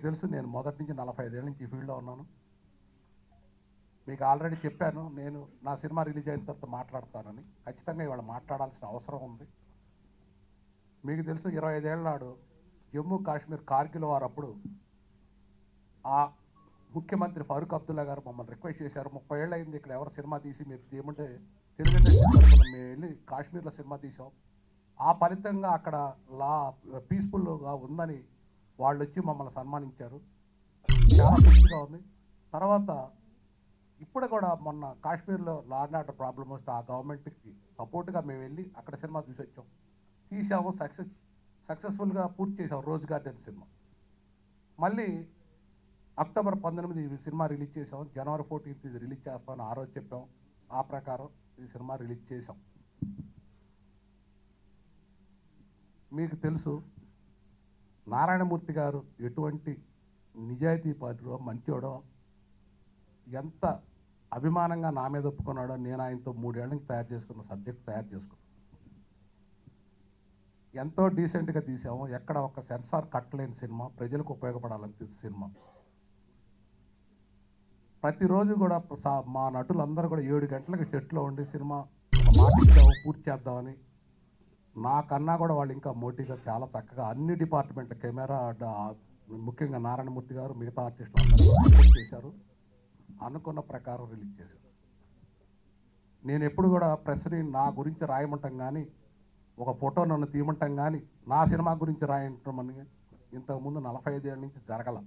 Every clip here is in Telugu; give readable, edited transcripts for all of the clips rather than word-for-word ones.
తెలుసు నేను మొదటి నుంచి 45 ఏళ్ళ నుంచి ఈ ఫీల్డ్లో ఉన్నాను. మీకు ఆల్రెడీ చెప్పాను, నేను నా సినిమా రిలీజ్ అయిన తర్వాత మాట్లాడతానని. ఖచ్చితంగా ఇవాళ మాట్లాడాల్సిన అవసరం ఉంది. మీకు తెలుసు 25 ఏళ్ళ నాడు జమ్మూ కాశ్మీర్ కార్గిల్ వారు అప్పుడు ఆ ముఖ్యమంత్రి ఫారూక్ అబ్దుల్లా గారు మమ్మల్ని రిక్వెస్ట్ చేశారు. 30 ఏళ్ళు అయింది ఇక్కడ ఎవరు సినిమా తీసి మీరు చేయమంటే తెలుగు మేము వెళ్ళి కాశ్మీర్లో సినిమా తీసాం. ఆ ఫలితంగా అక్కడ పీస్ఫుల్గా ఉందని వాళ్ళు వచ్చి మమ్మల్ని సన్మానించారు. చాలా తృప్తిగా ఉంది. తర్వాత ఇప్పుడు కూడా మొన్న కాశ్మీర్లో లా అండ్ ఆర్డర్ ప్రాబ్లం వస్తే ఆ గవర్నమెంట్కి సపోర్ట్గా మేము వెళ్ళి అక్కడ సినిమా చూసి వచ్చాం, తీసాము, సక్సెస్ఫుల్గా పూర్తి చేసాం రోజ్ గార్డెన్ సినిమా. మళ్ళీ అక్టోబర్ 19 సినిమా రిలీజ్ చేసాం, జనవరి 14 ఇది రిలీజ్ చేస్తామని ఆ రోజు చెప్పాం. ఆ ప్రకారం ఈ సినిమా రిలీజ్ చేసాం. మీకు తెలుసు నారాయణమూర్తి గారు ఎటువంటి నిజాయితీ పరుడో మంచోడో, ఎంత అభిమానంగా నా మీద ఒప్పుకున్నాడో. నేను ఆయనతో 3 ఏళ్ళ నుంచి తయారు చేసుకున్న సబ్జెక్ట్ తయారు చేసుకున్నాను. ఎంతో డీసెంట్గా తీసాము, ఎక్కడ ఒక సెన్సార్ కట్టలేని సినిమా, ప్రజలకు ఉపయోగపడాలని తీసిన సినిమా. ప్రతిరోజు కూడా మా నటులందరూ కూడా 7 గంటలకు సెట్లో ఉండి సినిమా ఒక మాట ఇచ్చాము పూర్తి చేద్దామని. నాకన్నా కూడా వాళ్ళు ఇంకా మోటివ్గా చాలా చక్కగా అన్ని డిపార్ట్మెంట్ కెమెరా, ముఖ్యంగా నారాయణమూర్తి గారు, మిగతా ఆర్టిస్టులు అందరూ సపోర్ట్ చేశారు. అనుకున్న ప్రకారం రిలీజ్ చేశారు. నేను ఎప్పుడు కూడా ప్రెస్ని నా గురించి రాయమంటాం కానీ, ఒక ఫోటో నన్ను తీయమంటాం కానీ, నా సినిమా గురించి రాయటమని ఇంతకుముందు 45 ఏళ్ళ నుంచి జరగల.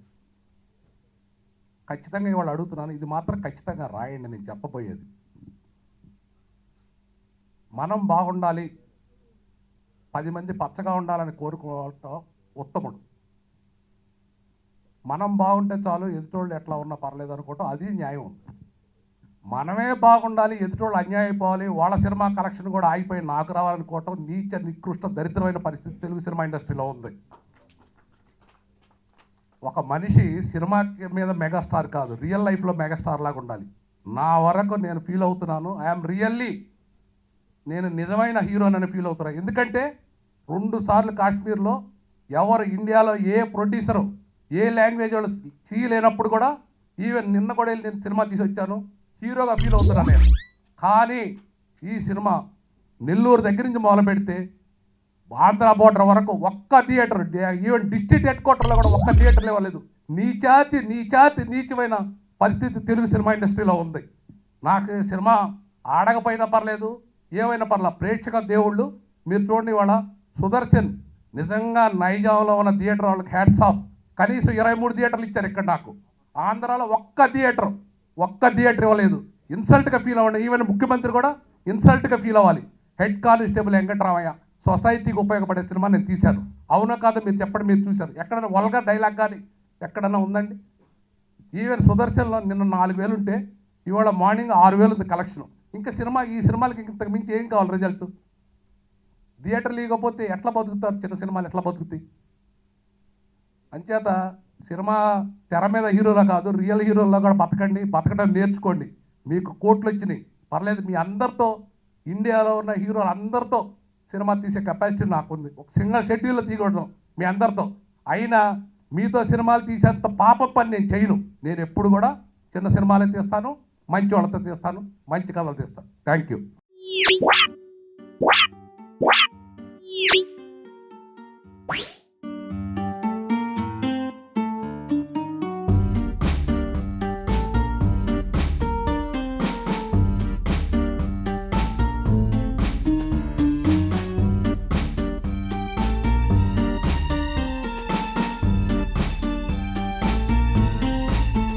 ఖచ్చితంగా ఇవాళ అడుగుతున్నాను, ఇది మాత్రం ఖచ్చితంగా రాయండి. నేను చెప్పబోయేది, మనం బాగుండాలి, 10 మంది పచ్చగా ఉండాలని కోరుకోవటం ఉత్తముడు. మనం బాగుంటే చాలు, ఎదుటోళ్ళు ఎట్లా ఉన్నా పర్లేదు అనుకోవటం అది న్యాయం. మనమే బాగుండాలి, ఎదుటోళ్ళు అన్యాయం అయిపోవాలి, వాళ్ళ సినిమా కలెక్షన్ కూడా ఆగిపోయి నాకు రావాలనుకోవటం నికృష్ట దరిద్రమైన పరిస్థితి తెలుగు సినిమా ఇండస్ట్రీలో ఉంది. ఒక మనిషి సినిమా మీద మెగాస్టార్ కాదు, రియల్ లైఫ్లో మెగాస్టార్ లాగా ఉండాలి. నా వరకు నేను ఫీల్ అవుతున్నాను, ఐఎమ్ రియల్లీ నేను నిజమైన హీరోనని ఫీల్ అవుతున్నాను. ఎందుకంటే 2 సార్లు కాశ్మీర్లో ఎవరు ఇండియాలో ఏ ప్రొడ్యూసరు ఏ లాంగ్వేజ్ వాళ్ళు చేయలేనప్పుడు కూడా, ఈవెన్ నిన్న కూడా వెళ్ళి నేను సినిమా తీసి వచ్చాను, హీరోగా ఫీల్ అవుతున్నాను నేను. కానీ ఈ సినిమా నెల్లూరు దగ్గర నుంచి మొదలు పెడితే ఆంధ్ర బోర్డర్ వరకు ఒక్క థియేటర్, ఈవెన్ డిస్ట్రిక్ట్ హెడ్ క్వార్టర్లో కూడా ఒక్క థియేటర్ ఇవ్వలేదు. నీచమైన పరిస్థితి తెలుగు సినిమా ఇండస్ట్రీలో ఉంది. నాకు సినిమా ఆడకపోయినా పర్లేదు, ఏమైనా పర్లేదు, ప్రేక్షక దేవుళ్ళు మీరు చూడండి. ఇవాళ సుదర్శన్ నిజంగా నైజాంలో ఉన్న థియేటర్ వాళ్ళకి హ్యాట్స్ ఆఫ్. కనీసం 23 థియేటర్లు ఇచ్చారు ఇక్కడ. నాకు ఆంధ్రాలో ఒక్క థియేటర్ ఇవ్వలేదు. ఇన్సల్ట్గా ఫీల్ అవ్వండి. ఈవెన్ ముఖ్యమంత్రి కూడా ఇన్సల్ట్గా ఫీల్ అవ్వాలి. హెడ్ కానిస్టేబుల్ వెంకటరామయ్య సొసైటీకి ఉపయోగపడే సినిమా నేను తీశాను. అవునో కాదో మీరు చెప్పండి, మీరు చూశారు. ఎక్కడైనా వల్గర్ డైలాగ్ కానీ ఎక్కడన్నా ఉందండి? ఈవెన్ సుదర్శన్లో నిన్న 4,000 ఉంటే ఇవాళ మార్నింగ్ 6,000 ఉంది కలెక్షన్. ఇంకా ఈ సినిమాలకి ఇంతకు మించి ఏం కావాలి రిజల్ట్? థియేటర్లు ఇవ్వకపోతే ఎట్లా బతుకుతారు? చిన్న సినిమాలు ఎట్లా బతుకుతాయి? అంచేత సినిమా తెర మీద హీరోలా కాదు, రియల్ హీరోల్లో కూడా బతకడం నేర్చుకోండి. మీకు కోట్లు వచ్చినాయి పర్లేదు, మీ అందరితో ఇండియాలో ఉన్న హీరోలు అందరితో సినిమా తీసే కెపాసిటీ నాకుంది. ఒక సింగిల్ షెడ్యూల్లో తీయకూడదు మీ అందరితో. అయినా మీతో సినిమాలు తీసేంత పాప పని నేను చేయను. నేను ఎప్పుడు కూడా చిన్న సినిమాలే తీస్తాను, మంచి వాళ్ళతో తీస్తాను, మంచి కథలు తీస్తాను. Thank you.